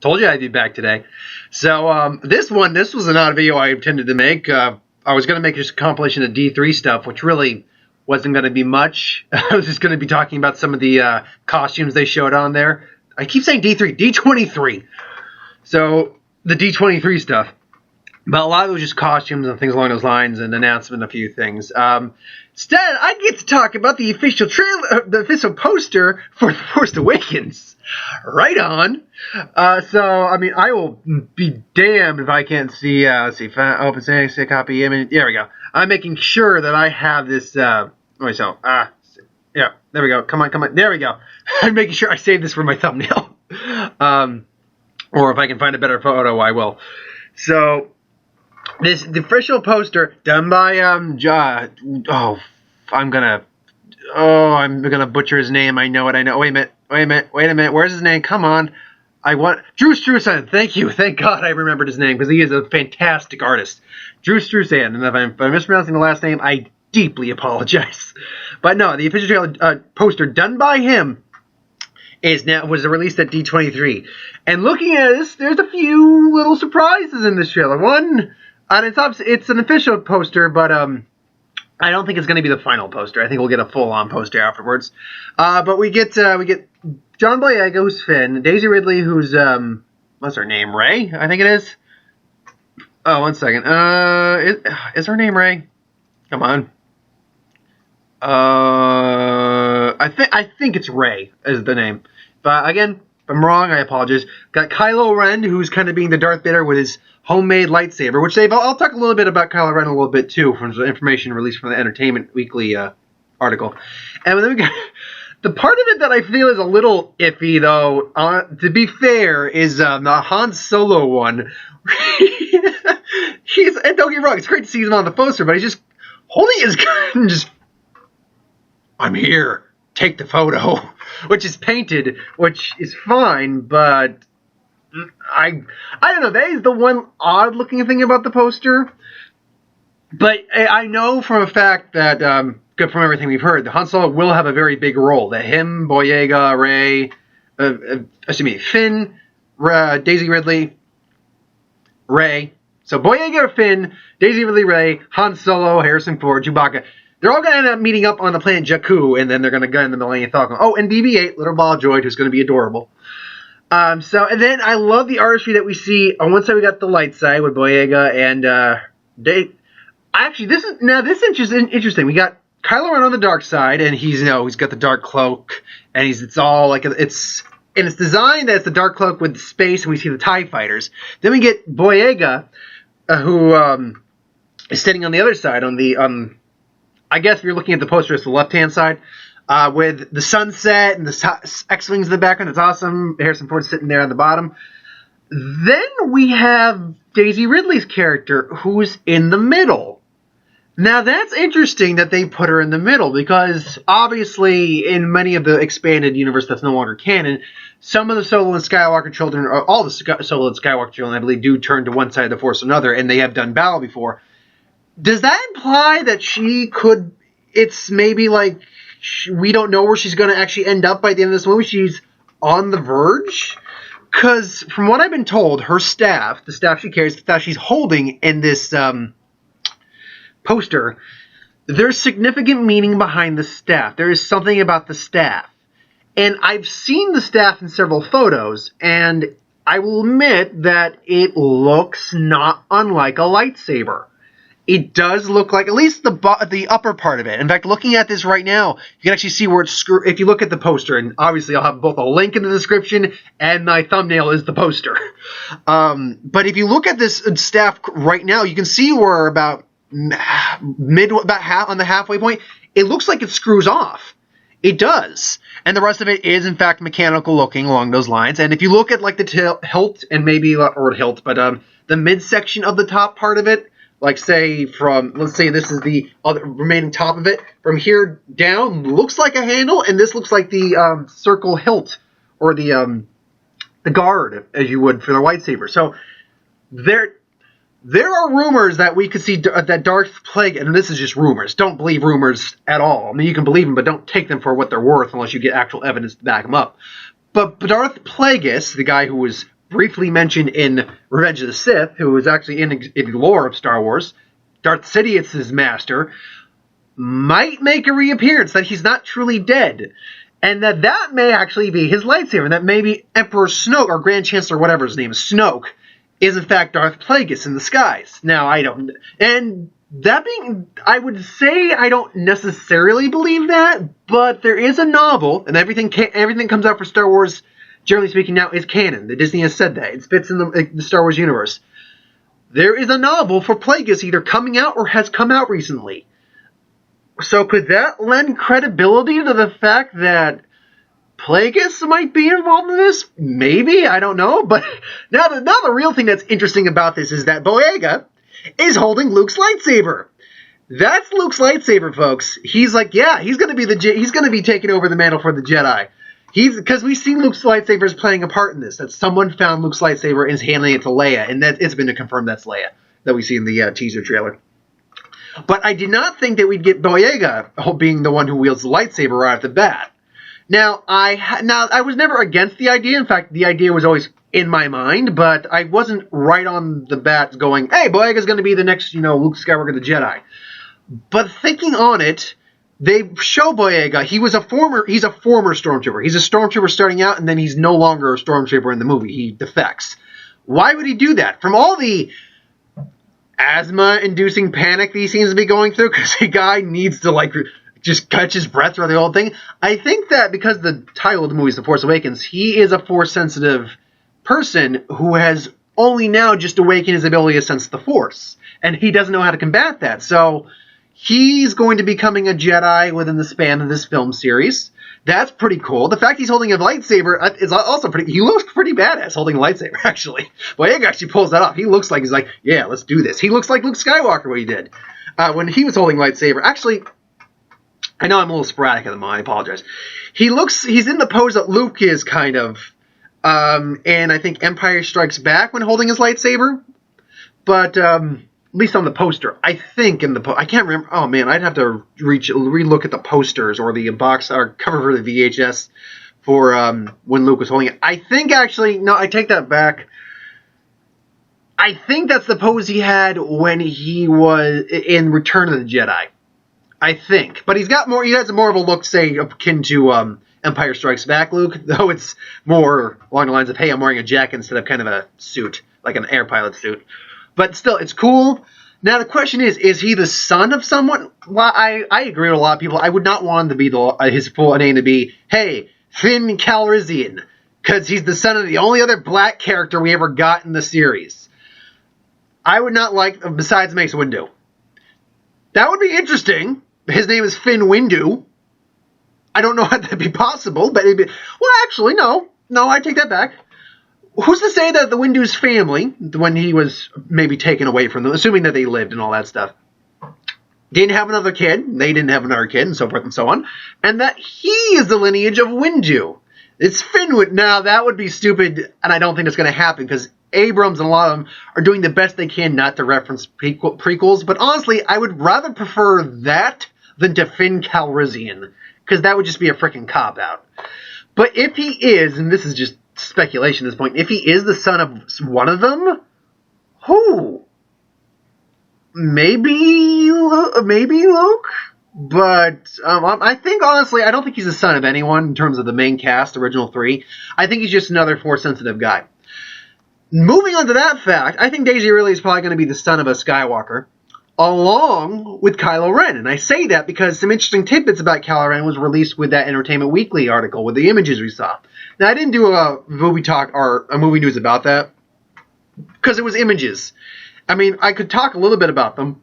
Told you I'd be back today. So this was not a video I intended to make. I was going to make just a compilation of D3 stuff, which really wasn't going to be much. I was just going to be talking about some of the costumes they showed on there. I keep saying D3, D23. So the D23 stuff. But a lot of it was just costumes and things along those lines, and announcement, a few things. Instead, I get to talk about the official trailer, the official poster for The Force Awakens. Right on. So, I mean, I will be damned if I can't see, let's see, open say copy image. There we go. I'm making sure that I have this, yeah, there we go. Come on. There we go. I'm making sure I save this for my thumbnail. Or if I can find a better photo, I will. So, the official poster done by, I'm gonna butcher his name. I know it. Wait a minute. Where's his name? Come on. Drew Struzan. Thank you. Thank God I remembered his name, because he is a fantastic artist. Drew Struzan. And if I'm mispronouncing the last name, I deeply apologize. But no, the official trailer, poster done by him was released at D23. And looking at this, there's a few little surprises in this trailer. One, it's an official poster, but I don't think it's going to be the final poster. I think we'll get a full-on poster afterwards. But we get John Boyega, who's Finn, Daisy Ridley, who's what's her name? Rey, I think it is. Oh, one second. Is her name Rey? Come on. I think it's Rey is the name. But again, if I'm wrong, I apologize. Got Kylo Ren, who's kind of being the Darth Vader with his homemade lightsaber, which I'll talk a little bit about Kylo Ren a little bit too, from the information released from the Entertainment Weekly article. And then we got the part of it that I feel is a little iffy, though. To be fair, is the Han Solo one. And don't get me wrong, it's great to see him on the poster, but he's just holding his gun and just, I'm here, take the photo, which is painted, which is fine, but I don't know, that is the one odd looking thing about the poster. But I know from a fact that, from everything we've heard, the Han Solo will have a very big role. That him, Boyega, Finn, Daisy Ridley, Rey. So Boyega, Finn, Daisy Ridley, Rey, Han Solo, Harrison Ford, Chewbacca. They're all going to end up meeting up on the planet Jakku, and then they're going to gun the Millennium Falcon. Oh, and BB-8, little ball droid, who's going to be adorable. And then I love the artistry that we see. On one side, we got the light side with Boyega and Dave. Actually, this is interesting. We got Kylo Ren on the dark side, and he's got the dark cloak, and it's all like it's designed as the dark cloak with space, and we see the TIE fighters. Then we get Boyega, who is sitting on the other side on the I guess if you're looking at the poster, it's the left-hand side, with the sunset and the X-Wings in the background. It's awesome. Harrison Ford sitting there on the bottom. Then we have Daisy Ridley's character, who's in the middle. Now, that's interesting that they put her in the middle, because obviously in many of the expanded universe that's no longer canon, some of the Solo and Skywalker children, or all the Solo and Skywalker children, I believe, do turn to one side of the Force or another, and they have done battle before. Does that imply that it's maybe like we don't know where she's going to actually end up by the end of this movie? She's on the verge? Because from what I've been told, her staff, the staff she carries, the staff she's holding in this poster, there's significant meaning behind the staff. There is something about the staff. And I've seen the staff in several photos, and I will admit that it looks not unlike a lightsaber. It does look like, at least the upper part of it. In fact, looking at this right now, you can actually see where it's if you look at the poster, and obviously I'll have both a link in the description and my thumbnail is the poster. But if you look at this staff right now, you can see where about half on the halfway point, it looks like it screws off. It does. And the rest of it is, in fact, mechanical looking along those lines. And if you look at like the hilt and maybe, or hilt, but the midsection of the top part of it, like say let's say this is the other remaining top of it, from here down looks like a handle, and this looks like the circle hilt, or the guard, as you would for the lightsaber. So there are rumors that we could see that Darth Plagueis, and this is just rumors, don't believe rumors at all. I mean, you can believe them, but don't take them for what they're worth unless you get actual evidence to back them up. But Darth Plagueis, the guy who was briefly mentioned in Revenge of the Sith, who was actually in the lore of Star Wars, Darth Sidious's master, might make a reappearance, that he's not truly dead. And that may actually be his lightsaber, that maybe Emperor Snoke, or Grand Chancellor, whatever his name is, Snoke, is in fact Darth Plagueis in the skies. Now, I don't... And that being... I would say I don't necessarily believe that, but there is a novel, and everything comes out for Star Wars, generally speaking now, is canon. The Disney has said that. It fits in the Star Wars universe. There is a novel for Plagueis either coming out or has come out recently. So could that lend credibility to the fact that Plagueis might be involved in this? Maybe, I don't know. But now the real thing that's interesting about this is that Boyega is holding Luke's lightsaber. That's Luke's lightsaber, folks. He's like, yeah, he's going to be taking over the mantle for the Jedi. Because we've seen Luke's lightsabers playing a part in this. That someone found Luke's lightsaber and is handing it to Leia, and that it's been confirmed that's Leia that we see in the teaser trailer. But I did not think that we'd get Boyega being the one who wields the lightsaber right off the bat. Now, I was never against the idea. In fact, the idea was always in my mind, but I wasn't right on the bat going, hey, Boyega's going to be the next, Luke Skywalker the Jedi. But thinking on it, they show Boyega. He's a former stormtrooper. He's a stormtrooper starting out, and then he's no longer a stormtrooper in the movie. He defects. Why would he do that? From all the asthma-inducing panic that he seems to be going through, because the guy needs to, just catch his breath throughout the whole thing. I think that because the title of the movie is The Force Awakens, he is a Force-sensitive person who has only now just awakened his ability to sense the Force. And he doesn't know how to combat that. So he's going to be becoming a Jedi within the span of this film series. That's pretty cool. The fact he's holding a lightsaber is also pretty... He looks pretty badass holding a lightsaber, actually. Boyega actually pulls that off. He looks like he's like, yeah, let's do this. He looks like Luke Skywalker when he did. When he was holding lightsaber. Actually, I know I'm a little sporadic at the moment. I apologize. He's in the pose that Luke is, kind of. And I think Empire Strikes Back when holding his lightsaber. But, at least on the poster. I think in the I can't remember. Oh, man, I'd have to re-look at the posters or the box or cover for the VHS for when Luke was holding it. I think, actually, no, I take that back. I think that's the pose he had when he was in Return of the Jedi. I think. But he has more of a look, say, akin to Empire Strikes Back Luke, though it's more along the lines of, hey, I'm wearing a jacket instead of kind of a suit, like an air pilot suit. But still, it's cool. Now, the question is he the son of someone? Well, I agree with a lot of people. I would not want him to be his full name to be, hey, Finn Calrissian, because he's the son of the only other black character we ever got in the series. I would not like, besides Mace Windu. That would be interesting. His name is Finn Windu. I don't know how that'd be possible, but it'd be... Well, actually, no. No, I take that back. Who's to say that the Windu's family, when he was maybe taken away from them, assuming that they lived and all that stuff, didn't have another kid, they didn't have another kid, and so forth and so on, and that he is the lineage of Windu. It's Finn Windu. Now, that would be stupid, and I don't think it's going to happen, because Abrams and a lot of them are doing the best they can not to reference prequels, but honestly, I would rather prefer that than to Finn Calrissian, because that would just be a freaking cop-out. But if he is, and this is just speculation at this point, if he is the son of one of them, who? Maybe Luke? But I think, honestly, I don't think he's the son of anyone in terms of the main cast, original three. I think he's just another Force-sensitive guy. Moving on to that fact, I think Daisy Ridley is probably going to be the son of a Skywalker, along with Kylo Ren. And I say that because some interesting tidbits about Kylo Ren was released with that Entertainment Weekly article with the images we saw. Now, I didn't do a movie talk or a movie news about that because it was images. I mean, I could talk a little bit about them,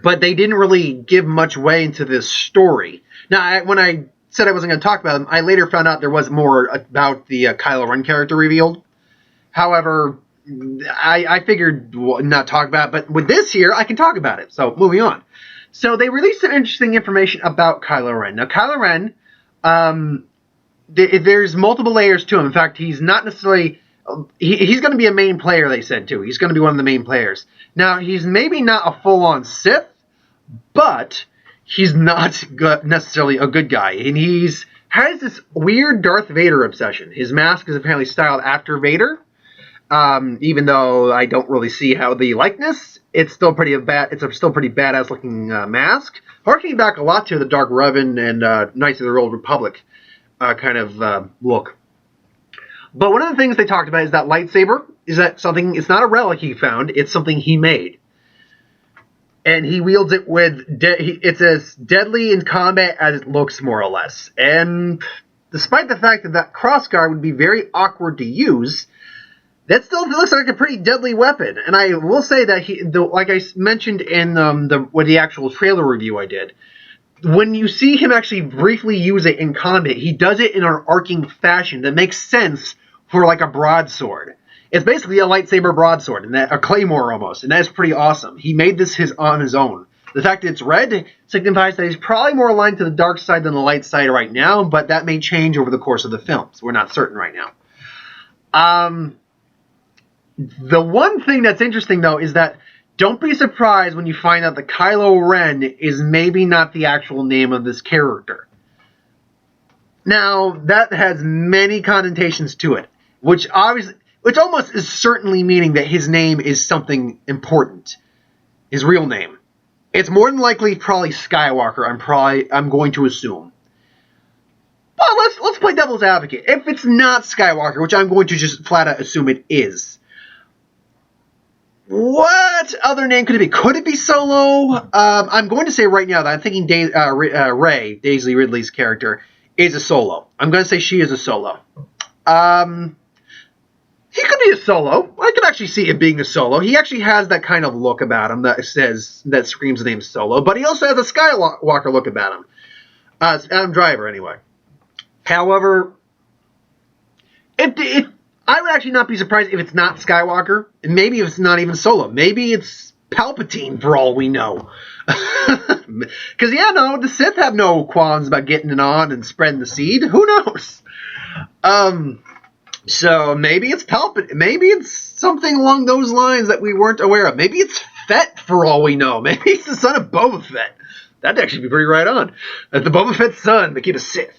but they didn't really give much way into this story. Now, when I said I wasn't going to talk about them, I later found out there was more about the Kylo Ren character revealed. However, I figured not talk about it, but with this here, I can talk about it. So, moving on. So, they released some interesting information about Kylo Ren. Now, Kylo Ren, there's multiple layers to him. In fact, he's not necessarily... He's going to be a main player, they said, too. He's going to be one of the main players. Now, he's maybe not a full-on Sith, but he's not necessarily a good guy. And has this weird Darth Vader obsession. His mask is apparently styled after Vader. Even though I don't really see how the likeness, it's still pretty it's a still pretty badass looking mask, harkening back a lot to the Dark Revan and Knights of the Old Republic kind of look. But one of the things they talked about is that lightsaber is that something. It's not a relic he found; it's something he made, and he wields it with. It's as deadly in combat as it looks, more or less. And despite the fact that that crossguard would be very awkward to use, that still looks like a pretty deadly weapon. And I will say that like I mentioned in the actual trailer review I did, when you see him actually briefly use it in combat, he does it in an arcing fashion that makes sense for like a broadsword. It's basically a lightsaber broadsword, and a claymore almost, and that's pretty awesome. He made this on his own. The fact that it's red signifies that he's probably more aligned to the dark side than the light side right now, but that may change over the course of the film, so we're not certain right now. The one thing that's interesting, though, is that don't be surprised when you find out that Kylo Ren is maybe not the actual name of this character. Now, that has many connotations to it, which almost is certainly meaning that his name is something important. His real name. It's more than likely probably Skywalker, I'm going to assume. But let's play devil's advocate. If it's not Skywalker, which I'm going to just flat out assume it is, what other name could it be? Could it be Solo? I'm going to say right now that I'm thinking Rey, Daisy Ridley's character, is a Solo. I'm going to say she is a Solo. He could be a Solo. I could actually see him being a Solo. He actually has that kind of look about him that screams the name Solo, but he also has a Skywalker look about him. It's Adam Driver, anyway. However, if I would actually not be surprised if it's not Skywalker, and maybe if it's not even Solo. Maybe it's Palpatine, for all we know. Because, the Sith have no qualms about getting it on and spreading the seed. Who knows? So maybe it's Palpatine. Maybe it's something along those lines that we weren't aware of. Maybe it's Fett, for all we know. Maybe he's the son of Boba Fett. That'd actually be pretty right on. The Boba Fett's son became a Sith.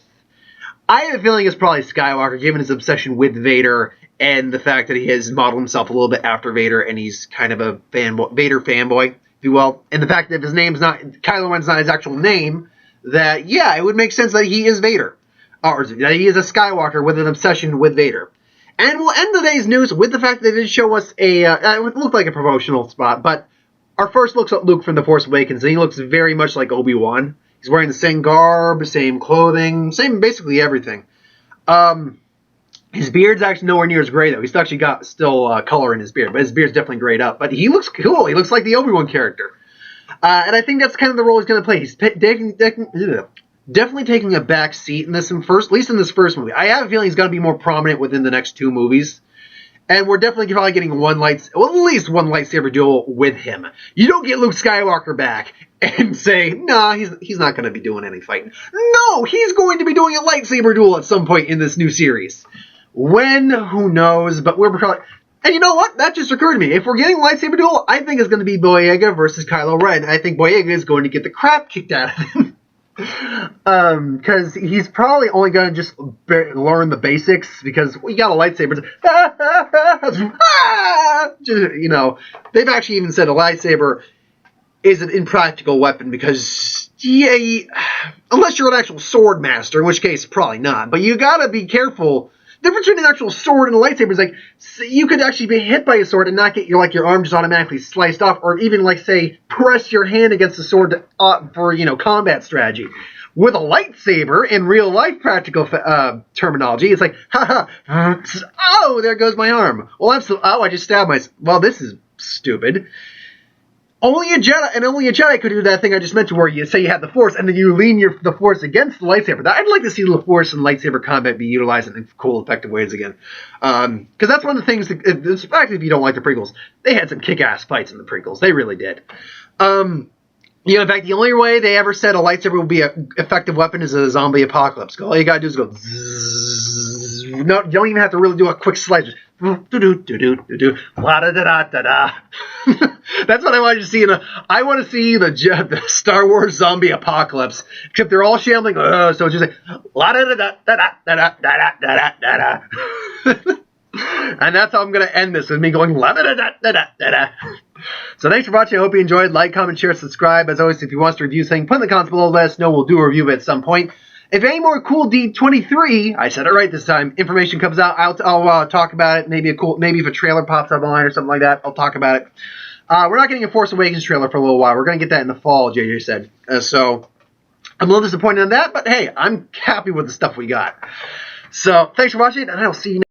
I have a feeling it's probably Skywalker, given his obsession with Vader and the fact that he has modeled himself a little bit after Vader, and he's kind of a Vader fanboy, if you will. And the fact that if his name's not, Kylo Ren's not his actual name, that, it would make sense that he is Vader. Or that he is a Skywalker with an obsession with Vader. And we'll end today's news with the fact that they did show us it looked like a promotional spot, but our first looks at Luke from The Force Awakens, and he looks very much like Obi-Wan. He's wearing the same garb, same clothing, same basically everything. His beard's actually nowhere near as gray, though. He's actually got still color in his beard, but his beard's definitely grayed up. But he looks cool. He looks like the Obi-Wan character. And I think that's kind of the role he's going to play. He's definitely taking a back seat in this, at least in this first movie. I have a feeling he's going to be more prominent within the next two movies. And we're definitely probably getting at least one lightsaber duel with him. You don't get Luke Skywalker back and say, nah, he's not going to be doing any fighting. No, he's going to be doing a lightsaber duel at some point in this new series. When? Who knows? But we're probably... And you know what? That just occurred to me. If we're getting a lightsaber duel, I think it's going to be Boyega versus Kylo Ren. I think Boyega is going to get the crap kicked out of him. Because he's probably only going to just learn the basics, because we got a lightsaber. They've actually even said a lightsaber is an impractical weapon because, unless you're an actual sword master, in which case probably not. But you gotta be careful. The difference between an actual sword and a lightsaber is you could actually be hit by a sword and not get your arm just automatically sliced off, or even say press your hand against the sword for combat strategy. With a lightsaber, in real life practical terminology, it's oh, there goes my arm. Well, I just stabbed myself. Well, this is stupid. Only a Jedi could do that thing I just mentioned, where you say you have the Force, and then you lean the Force against the lightsaber. I'd like to see the Force and lightsaber combat be utilized in cool, effective ways again. Because that's one of the things, in fact, if you don't like the prequels, they had some kick-ass fights in the prequels. They really did. In fact, the only way they ever said a lightsaber would be an effective weapon is a zombie apocalypse. All you gotta do is go zzz. No, you don't even have to really do a quick slice. La da da da da da. That's what I wanted to see. I want to see the Star Wars zombie apocalypse, except they're all shambling. So it's just la da da da da da da da da da da. And that's how I'm going to end this, with me going la-da-da-da-da-da-da. So thanks for watching. I hope you enjoyed. Like, comment, share, subscribe. As always, if you want us to review something, put in the comments below. Let us know. We'll do a review of it at some point. If any more cool D23, I said it right this time, information comes out, I'll talk about it. Maybe if a trailer pops up online or something like that, I'll talk about it. We're not getting a Force Awakens trailer for a little while. We're going to get that in the fall, JJ said. So I'm a little disappointed in that, but hey, I'm happy with the stuff we got. So thanks for watching, and I'll see you next time.